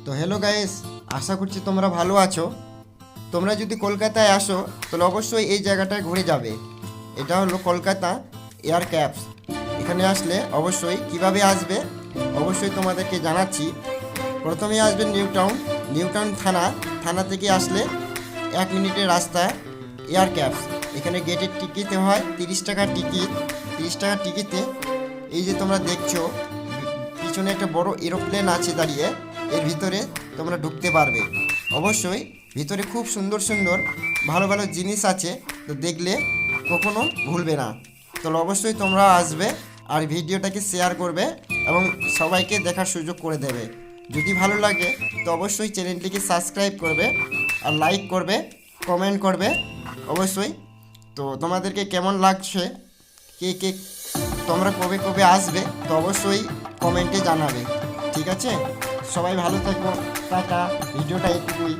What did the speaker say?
তো hello guys, আশা করছি তোমরা ভালো আছো। তোমরা যদি কলকাতায় আসো তাহলে অবশ্যই এই জায়গাটায় ঘুরে যাবে। এটা হলো কলকাতা এয়ার ক্যাপস। এখানে আসলে অবশ্যই কিভাবে আসবে অবশ্যই তোমাদেরকে জানাচ্ছি। প্রথমে আসবে নিউ টাউন থানা থেকে আসলে 1 মিনিটের রাস্তা এয়ার ক্যাপস। এখানে গেটের টিকিট হয় 30 টাকার টিকিট। 30 টাকার টিকিটে এই যে তোমরা দেখছো পিছনে একটা বড় এরোপ্লেন আছে দাঁড়িয়ে, এর ভিতরে তোমরা ঢুকতে পারবে। অবশ্যই ভিতরে খুব সুন্দর সুন্দর ভালো ভালো জিনিস আছে, তো দেখলে কখনো ভুলবে না। তাহলে অবশ্যই তোমরা আসবে আর ভিডিওটাকে শেয়ার করবে এবং সবাইকে দেখার সুযোগ করে দেবে। যদি ভালো লাগে তো অবশ্যই চ্যানেলটিকে সাবস্ক্রাইব করবে আর লাইক করবে, কমেন্ট করবে অবশ্যই। তো তোমাদেরকে কেমন লাগছে, কে কে তোমরা কবে কবে আসবে তো অবশ্যই কমেন্টে জানাবে। ঠিক আছে, সবাই ভালো থাকো, টাটা। ভিডিওটা এটুকুই।